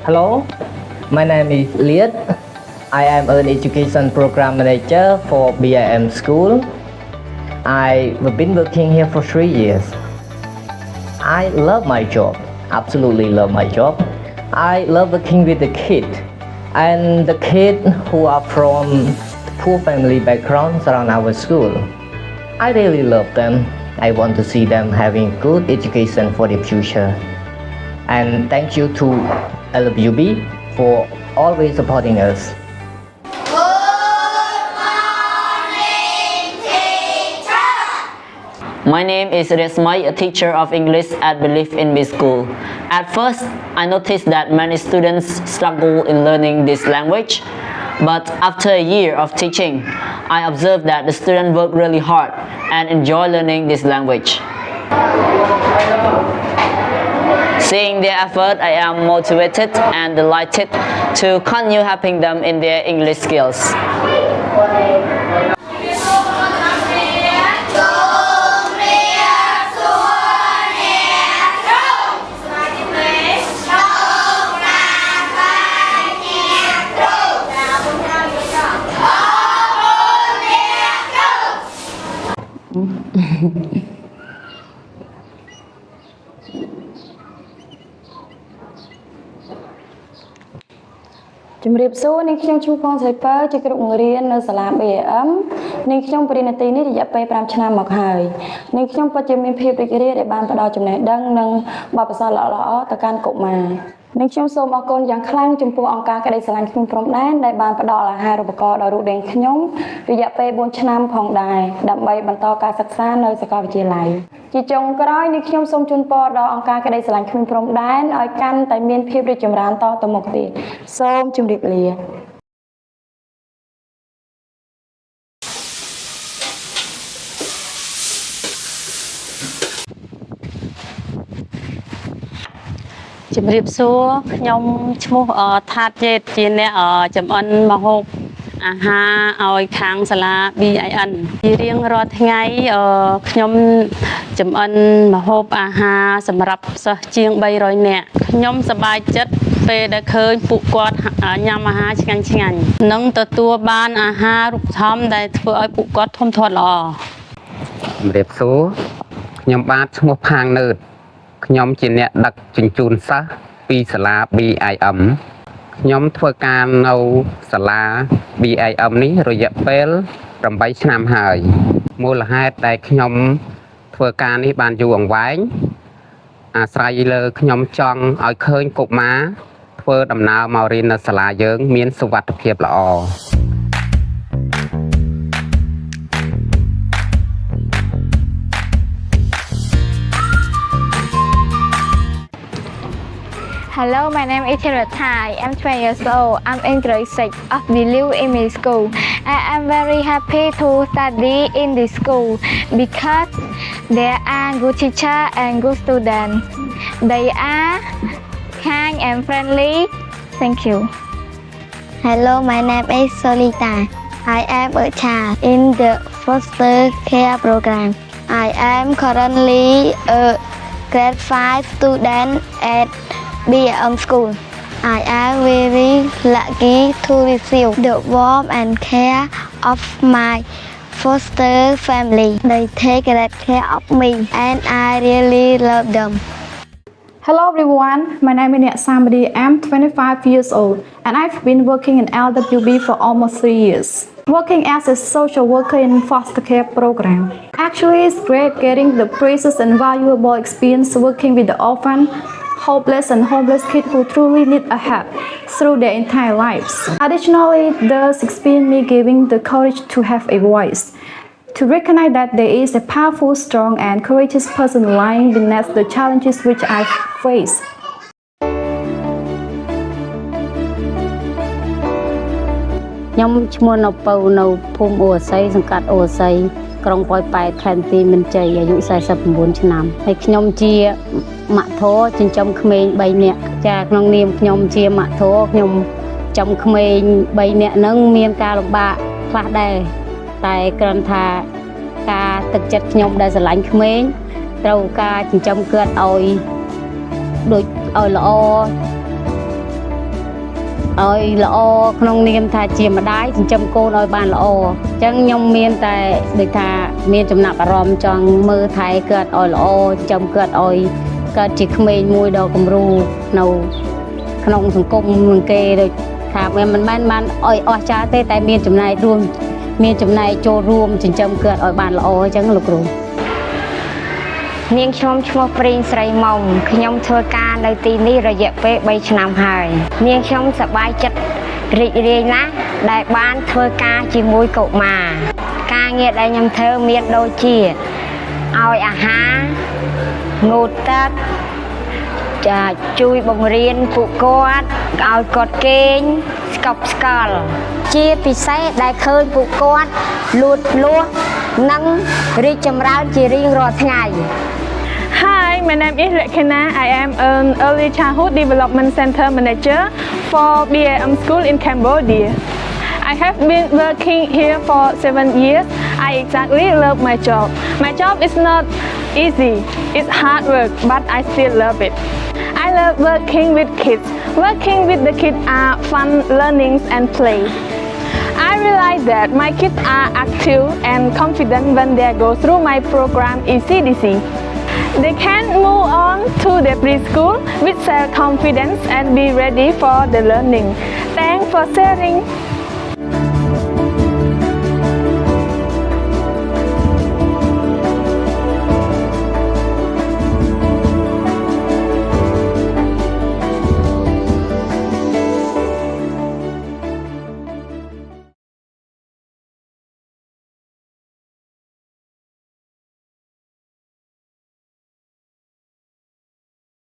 Hello, my name is Liet. I am an education program manager for BIM school. I've been working here for 3 years. I love my job, absolutely love my job. I love working with the kids and the kids who are from poor family backgrounds around our school. I really love them. I want to see them having good education for the future. And thank you to LWB for always supporting us. My name is Resmai, a teacher of English at Believe in Me School. At first, I noticed that many students struggle in learning this language, but after a year of teaching, I observed that the students work really hard and enjoy learning this language. Seeing their effort, I am motivated and delighted to continue helping them in their English skills. Chúc mừng số nên khi chúng con sẽ phá cho các bạn riêng nơi xã làm bề ấm nên khi chúng beri nanti ini tidak pay pram chana mak hai nên khi chúng bắt chim phê beri riêng để ban bắt đầu chấm này đăng nâng bà bác lọ lọตะการcụm mà nên khi chúng số mà con dạng khang chúng po ông ca cái đây xã làm chúng prom đan để ban bắt đầu là hai đồ bạc đòi đủ đèn khi nhóm tidak pay 4 ឆ្នាំផងដែរដើម្បីបន្តការសិក្សានៅសាកលវិទ្យាល័យជាចុងក្រោយនេះខ្ញុំសូមជូនពរដល់អង្គការក្តីស្រឡាញ់គ្មានព្រំដែនឲ្យកាន់តែមានភាពរីកចម្រើនតទៅមុខទៀតសូមជម្រាបលាជំរាបសួរខ្ញុំឈ្មោះថាតចេតជាអ្នកចំអិនម្ហូបអាហារឲ្យខាងសាលា BIN ជារៀងរាល់ថ្ងៃខ្ញុំចំអិនម្ហូបអាហារសម្រាប់សិស្សជាង300នាក់ខ្ញុំសប្បាយចិត្តពេលដែលឃើញពួកគាត់ញ៉ាំអាហារឆ្ងាញ់ឆ្ងាញ់និងទទួលបានអាហាររូបធម្មដែលធ្វើឲ្យពួកគាត់ធំធាត់ល្អជំរាបសួរខ្ញុំបាទឈ្មោះផាងនឺតខ្ញុំជាអ្នកដឹកជញ្ជូនសិស្សពីសាលា BIM ខ្ញុំធ្វើការនៅសាលា BIM នេះរយៈពេល8ឆ្នាំហើយមូលហេតុដែលខ្ញុំធ្វើការនេះបានយូរអង្វែងអាស្រ័យលើខ្ញុំចង់ឲ្យឃើញកុមារធ្វើដំណើរមករៀននៅសាលាយើងមានសុវត្ថិភាពល្អHello, my name is Thai. I'm 20 years old. I'm in grade 6 of Believe in Me School. I am very happy to study in this school because there are good teachers and good students. They are kind and friendly. Thank you. Hello, my name is Solita. I am a child in the foster care program. I am currently a grade 5 student at BIM school. I am very lucky to receive the warmth and care of my foster family. They take great care of me and I really love them. Hello everyone, my name is Nia Samadi. I'm 25 years old and I've been working in LWB for almost 3 years. Working as a social worker in foster care program. Actually, it's great getting the precious and valuable experience working with the orphan, hopeless and homeless kids who truly need a help through their entire lives. Additionally, this experience me giving the courage to have a voice, to recognize that there is a powerful, strong and courageous person lying beneath the challenges which I face. ខ្ញុំឈ្មោះនៅពៅនៅភូមិអូស័យសង្កាត់អូស័យក្រុងប៉ោយប៉ែតខេត្តទីមានជ័យអាយុ49ឆ្នាំហើយខ្ញុំជាម៉ាក់ធរចិញ្ចឹមក្មេង3នាក់ចាក្នុងនាមខ្ញុំជាម៉ាក់ធរខ្ញុំចំក្មេង3នាក់ហ្នឹងមានការលំបាកខ្លះដែរតែគ្រាន់ថាការទឹកចិត្តខ្ញុំដែលស្រឡាញ់ក្មេងត្រូវការចិញ្ចឹមគាត់ឲ្យដូចឲ្យល្អ ឲ្យល្អក្នុងនាមថាជាម្ដាយចិញ្ចឹមកូនឲ្យបានល្អអញ្ចឹងខ្ញុំមានតែដូចថាមានចំណាប់អារម្មណ៍ចង់មើលថែគាត់ឲ្យល្អចិញ្ចឹមគាត់ឲ្យកើតជាក្មេងមួយដ៏គំរូនៅក្នុងសង្គមនឹងគេដូចថាមិនមែនបានឲ្យអស់ចាទេតែមានចំណែករួមមានចំណែកចូលរួមចិញ្ចឹមគាត់ឲ្យបានល្អអញ្ចឹងលោកគ្រូនាងខ្ញុំឈ្មោះព្រីងស្រីមុំខ្ញុំធ្វើការនៅទីនេះរយៈពេល3ឆ្នាំហើយនាងខ្ញុំសប្បាយចិត្តរីករាយណាស់ដែលបានធ្វើការជាមួយកុមារការងារដែលខ្ញុំធ្វើមានដូចជាឲ្យអាហារងូតទឹកជួយបង្រៀនពួកគាត់ឲ្យគាត់គេងស្កប់ស្កល់ជាពិសេសដែលឃើញពួកគាត់លូតលាស់និងរីកចម្រើនជារៀងរាល់ថ្ងៃ Hi, my name is Rekena. I am an Early Childhood Development Center Manager for BAM School in Cambodia. I have been working here for 7 years. I exactly love my job. My job is not easy. It's hard work, but I still love it. I love working with kids. Working with the kids are fun learnings and play. I realize that my kids are active and confident when they go through my program ECDC. They can move on to their preschool with self-confidence and be ready for the learning. Thanks for sharing.